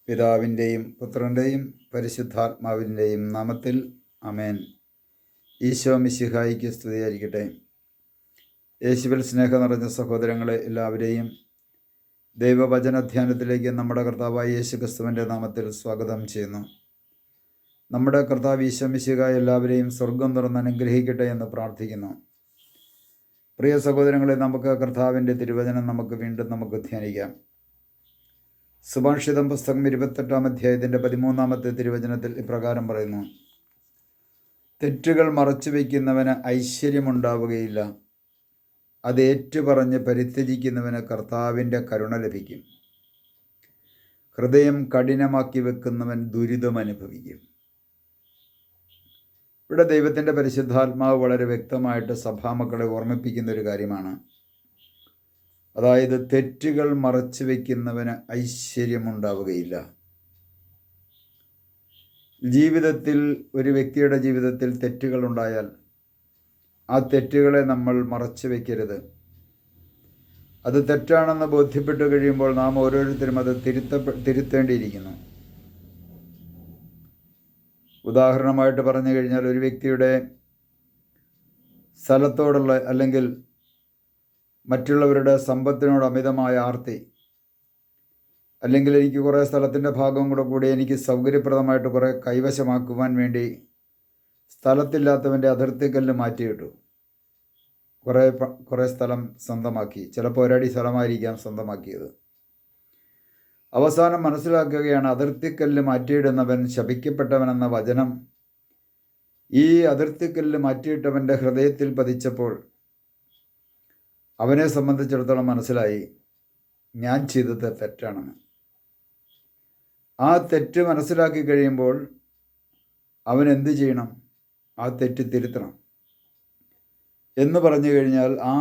പിതാവിൻ്റെയും പുത്രൻ്റെയും പരിശുദ്ധാത്മാവിൻ്റെയും നാമത്തിൽ ആമേൻ. ഈശോ മിശിഹായിക്ക് സ്തുതിയായിരിക്കട്ടെ. യേശുവിൽ സ്നേഹം നിറഞ്ഞ സഹോദരങ്ങളെ എല്ലാവരെയും ദൈവവചനധ്യാനത്തിലേക്ക് നമ്മുടെ കർത്താവായ യേശു ക്രിസ്തുവിൻ്റെ നാമത്തിൽ സ്വാഗതം ചെയ്യുന്നു. നമ്മുടെ കർത്താവ് ഈശോ മിശിഹാ എല്ലാവരെയും സ്വർഗം തുറന്ന് അനുഗ്രഹിക്കട്ടെ എന്ന് പ്രാർത്ഥിക്കുന്നു. പ്രിയ സഹോദരങ്ങളെ, നമുക്ക് കർത്താവിൻ്റെ തിരുവചനം നമുക്ക് ധ്യാനിക്കാം. സുഭാഷിതം പുസ്തകം 28-ാം അധ്യായത്തിൻ്റെ 13-ാമത്തെ തിരുവചനത്തിൽ ഇപ്രകാരം പറയുന്നു: തെറ്റുകൾ മറച്ചു വയ്ക്കുന്നവന് ഐശ്വര്യമുണ്ടാവുകയില്ല, അത് ഏറ്റുപറഞ്ഞ് പരിത്യജിക്കുന്നവന് കർത്താവിൻ്റെ കരുണ ലഭിക്കും. ഹൃദയം കഠിനമാക്കി വെക്കുന്നവൻ ദുരിതം അനുഭവിക്കും. ഇവിടെ ദൈവത്തിൻ്റെ പരിശുദ്ധാത്മാവ് വളരെ വ്യക്തമായിട്ട് സഭാമക്കളെ ഓർമ്മിപ്പിക്കുന്ന ഒരു കാര്യമാണ്. അതായത്, തെറ്റുകൾ മറച്ചു വയ്ക്കുന്നവന് ഐശ്വര്യമുണ്ടാവുകയില്ല. ജീവിതത്തിൽ, ഒരു വ്യക്തിയുടെ ജീവിതത്തിൽ തെറ്റുകളുണ്ടായാൽ ആ തെറ്റുകളെ നമ്മൾ മറച്ചു വയ്ക്കരുത്. അത് തെറ്റാണെന്ന് ബോധ്യപ്പെട്ടു കഴിയുമ്പോൾ നാം ഓരോരുത്തരും അത് തിരുത്തേണ്ടിയിരിക്കുന്നു. ഉദാഹരണമായിട്ട് പറഞ്ഞു കഴിഞ്ഞാൽ, ഒരു വ്യക്തിയുടെ സ്ഥലത്തോടുള്ള അല്ലെങ്കിൽ മറ്റുള്ളവരുടെ സമ്പത്തിനോട് അമിതമായ ആർത്തി, അല്ലെങ്കിൽ എനിക്ക് കുറേ സ്ഥലത്തിൻ്റെ ഭാഗം കൂടി എനിക്ക് സൗകര്യപ്രദമായിട്ട് കുറേ കൈവശമാക്കുവാൻ വേണ്ടി സ്ഥലത്തില്ലാത്തവൻ്റെ അതിർത്തിക്കല്ല് മാറ്റിയിട്ടു. കുറേ സ്ഥലം സ്വന്തമാക്കി. ചിലപ്പോൾ ഒരടി സ്ഥലമായിരിക്കാം സ്വന്തമാക്കിയത്. അവസാനം മനസ്സിലാക്കുകയാണ്, അതിർത്തിക്കല്ല് മാറ്റിയിടുന്നവൻ ശപിക്കപ്പെട്ടവനെന്ന വചനം ഈ അതിർത്തിക്കല്ല് മാറ്റിയിട്ടവൻ്റെ ഹൃദയത്തിൽ പതിച്ചപ്പോൾ അവനെ സംബന്ധിച്ചിടത്തോളം മനസ്സിലായി, ഞാൻ ചെയ്തത് തെറ്റാണെന്ന്. ആ തെറ്റ് മനസ്സിലാക്കി കഴിയുമ്പോൾ അവൻ എന്ത് ചെയ്യണം? ആ തെറ്റ് തിരുത്തണം. എന്ന് പറഞ്ഞു കഴിഞ്ഞാൽ ആ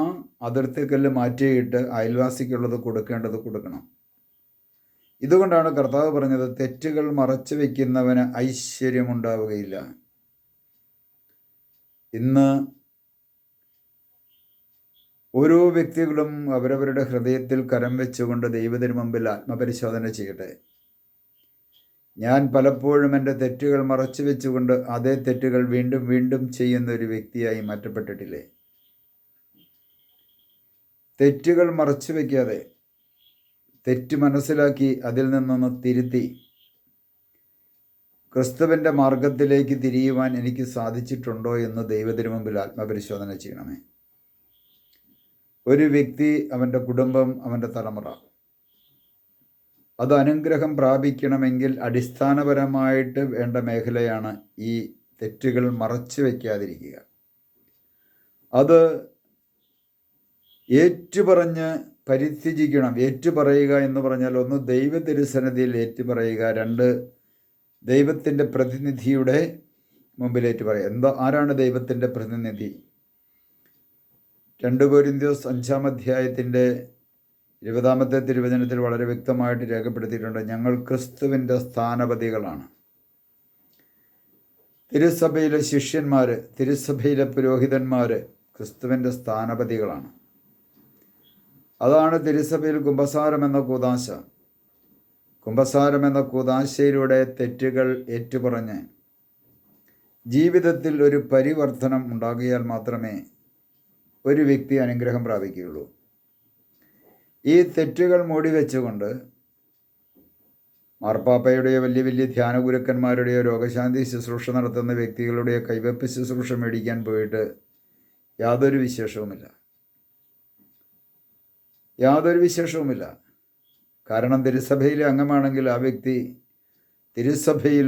അതിർത്തിക്കല്ല് മാറ്റിയിട്ട് അയൽവാസിക്കുള്ളത് കൊടുക്കണം. ഇതുകൊണ്ടാണ് കർത്താവ് പറഞ്ഞത്, തെറ്റുകൾ മറച്ചു വയ്ക്കുന്നവന് ഐശ്വര്യമുണ്ടാവുകയില്ല. ഇന്ന് ഓരോ വ്യക്തികളും അവരവരുടെ ഹൃദയത്തിൽ കരം വെച്ചുകൊണ്ട് ദൈവത്തിന് മുമ്പിൽ ആത്മപരിശോധന ചെയ്യട്ടെ. ഞാൻ പലപ്പോഴും എൻ്റെ തെറ്റുകൾ മറച്ചു വെച്ചുകൊണ്ട് അതേ തെറ്റുകൾ വീണ്ടും വീണ്ടും ചെയ്യുന്ന ഒരു വ്യക്തിയായി മാറ്റപ്പെട്ടിട്ടില്ലേ? തെറ്റുകൾ മറച്ചു വയ്ക്കാതെ തെറ്റ് മനസ്സിലാക്കി അതിൽ നിന്നൊന്ന് തിരുത്തി ക്രിസ്തുവിൻ്റെ മാർഗത്തിലേക്ക് തിരിയുവാൻ എനിക്ക് സാധിച്ചിട്ടുണ്ടോ എന്ന് ദൈവത്തിന് മുമ്പിൽ ആത്മപരിശോധന ചെയ്യണമേ. ഒരു വ്യക്തി, അവൻ്റെ കുടുംബം, അവൻ്റെ തലമുറ അത് അനുഗ്രഹം പ്രാപിക്കണമെങ്കിൽ അടിസ്ഥാനപരമായിട്ട് വേണ്ട മേഖലയാണ് ഈ തെറ്റുകൾ മറച്ചു വയ്ക്കാതിരിക്കുക. അത് ഏറ്റുപറഞ്ഞ് പരിത്യജിക്കണം. ഏറ്റുപറയുക എന്ന് പറഞ്ഞാൽ, ഒന്ന് ദൈവ തിരുസന്നിധിയിൽ ഏറ്റുപറയുക, രണ്ട് ദൈവത്തിൻ്റെ പ്രതിനിധിയുടെ മുമ്പിൽ ഏറ്റുപറയുക. ആരാണ് ദൈവത്തിൻ്റെ പ്രതിനിധി? 2 കൊരിന്ത്യർ 5-ാം അധ്യായത്തിൻ്റെ 20-ാമത്തെ തിരുവചനത്തിൽ വളരെ വ്യക്തമായിട്ട് രേഖപ്പെടുത്തിയിട്ടുണ്ട്, ഞങ്ങൾ ക്രിസ്തുവിൻ്റെ സ്ഥാനപതികളാണ്. തിരുസഭയിലെ ശിഷ്യന്മാർ, തിരുസഭയിലെ പുരോഹിതന്മാർ ക്രിസ്തുവിൻ്റെ സ്ഥാനപതികളാണ്. അതാണ് തിരുസഭയിൽ കുമ്പസാരം എന്ന കൂദാശ. കുമ്പസാരം എന്ന കൂദാശയിലൂടെ തെറ്റുകൾ ഏറ്റുപറഞ്ഞ് ജീവിതത്തിൽ ഒരു പരിവർത്തനം ഉണ്ടാകിയാൽ മാത്രമേ ഒരു വ്യക്തി അനുഗ്രഹം പ്രാപിക്കുകയുള്ളൂ. ഈ തെറ്റുകൾ മൂടി വെച്ചുകൊണ്ട് മാർപ്പാപ്പയുടെയോ വലിയ വലിയ ധ്യാനഗുരുക്കന്മാരുടെയോ രോഗശാന്തി ശുശ്രൂഷ നടത്തുന്ന വ്യക്തികളുടെയോ കൈവെപ്പ് ശുശ്രൂഷ മേടിക്കാൻ പോയിട്ട് യാതൊരു വിശേഷവുമില്ല. കാരണം തിരുസഭയിലെ അംഗമാണെങ്കിൽ ആ വ്യക്തി തിരുസഭയിൽ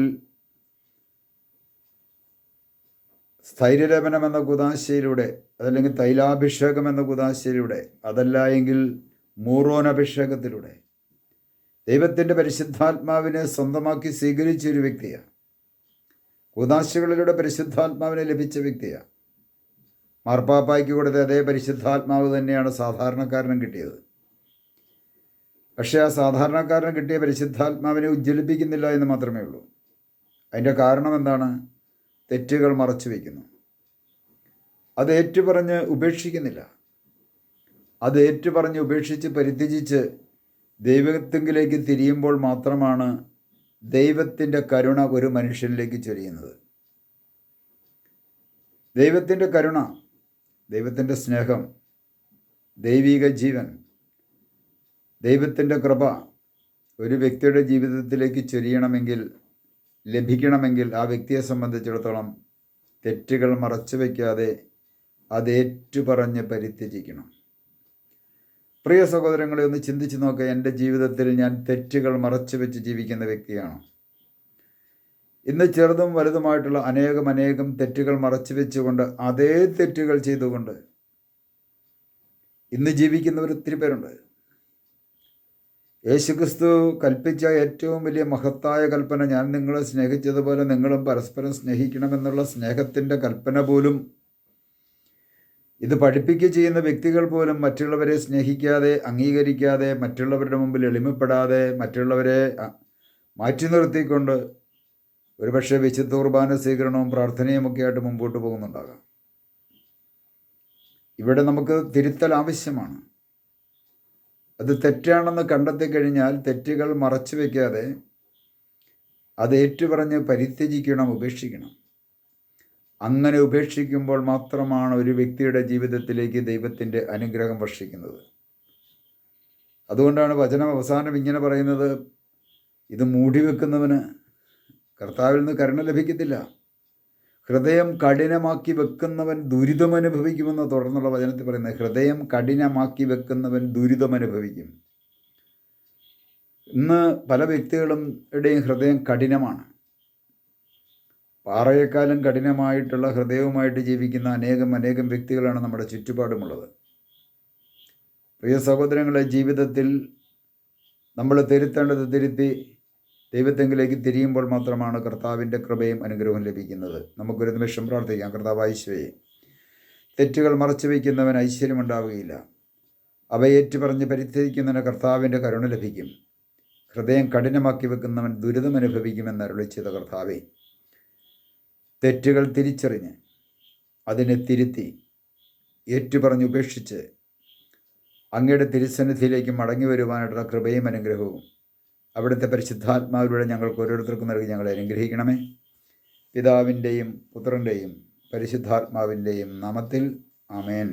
സ്ഥൈര്യലേപനം എന്ന കുദാശയിലൂടെ, അതല്ലെങ്കിൽ തൈലാഭിഷേകം എന്ന കുദാശയിലൂടെ, അതല്ല എങ്കിൽ മൂറോനഭിഷേകത്തിലൂടെ ദൈവത്തിൻ്റെ പരിശുദ്ധാത്മാവിനെ സ്വന്തമാക്കി സ്വീകരിച്ചൊരു വ്യക്തിയാണ്. കുദാശകളിലൂടെ പരിശുദ്ധാത്മാവിനെ ലഭിച്ച വ്യക്തിയാണ്. മാർപ്പാപ്പായ്ക്ക് കൊടുത്ത അതേ പരിശുദ്ധാത്മാവ് തന്നെയാണ് സാധാരണക്കാരനും കിട്ടിയത്. പക്ഷേ ആ സാധാരണക്കാരന് കിട്ടിയ പരിശുദ്ധാത്മാവിനെ ഉജ്ജ്വലിപ്പിക്കുന്നില്ല എന്ന് മാത്രമേ ഉള്ളൂ. അതിൻ്റെ കാരണം എന്താണ്? തെറ്റുകൾ മറച്ചു വയ്ക്കുന്നു. അത് ഏറ്റുപറഞ്ഞ് ഉപേക്ഷിക്കുന്നില്ല. അത് ഏറ്റുപറഞ്ഞ് ഉപേക്ഷിച്ച് പരിത്യജിച്ച് ദൈവത്തിങ്കിലേക്ക് തിരിയുമ്പോൾ മാത്രമാണ് ദൈവത്തിൻ്റെ കരുണ ഒരു മനുഷ്യനിലേക്ക് ചൊരിയുന്നത്. ദൈവത്തിൻ്റെ കരുണ, ദൈവത്തിൻ്റെ സ്നേഹം, ദൈവിക ജീവൻ, ദൈവത്തിൻ്റെ കൃപ ഒരു വ്യക്തിയുടെ ജീവിതത്തിലേക്ക് ചൊരിയണമെങ്കിൽ, ലഭിക്കണമെങ്കിൽ ആ വ്യക്തിയെ സംബന്ധിച്ചിടത്തോളം തെറ്റുകൾ മറച്ചു വയ്ക്കാതെ അത് ഏറ്റുപറഞ്ഞ് പരിത്യജിക്കണം. പ്രിയ സഹോദരങ്ങളെ, ഒന്ന് ചിന്തിച്ച് നോക്കുക. എൻ്റെ ജീവിതത്തിൽ ഞാൻ തെറ്റുകൾ മറച്ചു വെച്ച് ജീവിക്കുന്ന വ്യക്തിയാണ്. ഇന്ന് ചെറുതും വലുതുമായിട്ടുള്ള അനേകം തെറ്റുകൾ മറച്ചു വെച്ചുകൊണ്ട്, അതേ തെറ്റുകൾ ചെയ്തുകൊണ്ട് ഇന്ന് ജീവിക്കുന്നവർ ഒത്തിരി പേരുണ്ട്. യേശുക്രിസ്തു കൽപ്പിച്ച ഏറ്റവും വലിയ മഹത്തായ കൽപ്പന, ഞാൻ നിങ്ങളെ സ്നേഹിച്ചതുപോലെ നിങ്ങളും പരസ്പരം സ്നേഹിക്കണമെന്നുള്ള സ്നേഹത്തിൻ്റെ കൽപ്പന പോലും ഇത് പഠിപ്പിക്കുക ചെയ്യുന്ന വ്യക്തികൾ പോലും മറ്റുള്ളവരെ സ്നേഹിക്കാതെ, അംഗീകരിക്കാതെ, മറ്റുള്ളവരുടെ മുമ്പിൽ എളിമപ്പെടാതെ, മറ്റുള്ളവരെ മാറ്റി നിർത്തിക്കൊണ്ട് ഒരുപക്ഷെ വിശുദ്ധ കുർബാന സ്വീകരണവും പ്രാർത്ഥനയുമൊക്കെ ആയിട്ട് മുമ്പോട്ട് പോകുന്നുണ്ടാകാം. ഇവിടെ നമുക്ക് തിരുത്തൽ ആവശ്യമാണ്. അത് തെറ്റാണെന്ന് കണ്ടെത്തി കഴിഞ്ഞാൽ തെറ്റുകൾ മറച്ചു വയ്ക്കാതെ അത് ഏറ്റുപറഞ്ഞ് പരിത്യജിക്കണം, ഉപേക്ഷിക്കണം. അങ്ങനെ ഉപേക്ഷിക്കുമ്പോൾ മാത്രമാണ് ഒരു വ്യക്തിയുടെ ജീവിതത്തിലേക്ക് ദൈവത്തിൻ്റെ അനുഗ്രഹം വർഷിക്കുന്നത്. അതുകൊണ്ടാണ് വചനം അവസാനം ഇങ്ങനെ പറയുന്നത്, ഇത് മൂടിവെക്കുന്നവന് കർത്താവിൽ നിന്ന് കരുണ ലഭിക്കത്തില്ല, ഹൃദയം കഠിനമാക്കി വെക്കുന്നവൻ ദുരിതമനുഭവിക്കുമെന്ന് തുടർന്നുള്ള വചനത്തിൽ പറയുന്നത്. ഹൃദയം കഠിനമാക്കി ദുരിതമനുഭവിക്കും. ഇന്ന് പല വ്യക്തികളുടെയും ഹൃദയം കഠിനമാണ്. പാറയേക്കാളും കഠിനമായിട്ടുള്ള ഹൃദയവുമായിട്ട് ജീവിക്കുന്ന അനേകം വ്യക്തികളാണ് നമ്മുടെ ചുറ്റുപാടുമുള്ളത്. പ്രിയ സഹോദരങ്ങളെ, ജീവിതത്തിൽ നമ്മൾ തിരുത്തേണ്ടത് തിരുത്തി ദൈവത്തെങ്കിലേക്ക് തിരിയുമ്പോൾ മാത്രമാണ് കർത്താവിൻ്റെ കൃപയും അനുഗ്രഹവും ലഭിക്കുന്നത്. നമുക്കൊരു നിമിഷം പ്രാർത്ഥിക്കാം. കർത്താവായ യേശുവേ, തെറ്റുകൾ മറച്ചു വയ്ക്കുന്നവൻ ഐശ്വര്യമുണ്ടാവുകയില്ല, അവ ഏറ്റുപറഞ്ഞ് പരിത്യജിക്കുന്നവന് കർത്താവിൻ്റെ കരുണ ലഭിക്കും. ഹൃദയം കഠിനമാക്കി വെക്കുന്നവൻ ദുരിതമനുഭവിക്കുമെന്ന് അരുളി ചെയ്ത കർത്താവേ, തെറ്റുകൾ തിരിച്ചറിഞ്ഞ് അതിനെ തിരുത്തി ഏറ്റുപറഞ്ഞ് ഉപേക്ഷിച്ച് അങ്ങയുടെ തിരുസന്നിധിയിലേക്ക് മടങ്ങി വരുവാനായിട്ടുള്ള കൃപയും അനുഗ്രഹവും അവിടുത്തെ പരിശുദ്ധാത്മാവിലൂടെ ഞങ്ങൾക്ക് ഓരോരുത്തർക്കും നൽകി ഞങ്ങളെ അനുഗ്രഹിക്കണമേ. പിതാവിൻ്റെയും പുത്രൻ്റെയും പരിശുദ്ധാത്മാവിൻ്റെയും നാമത്തിൽ ആമേൻ.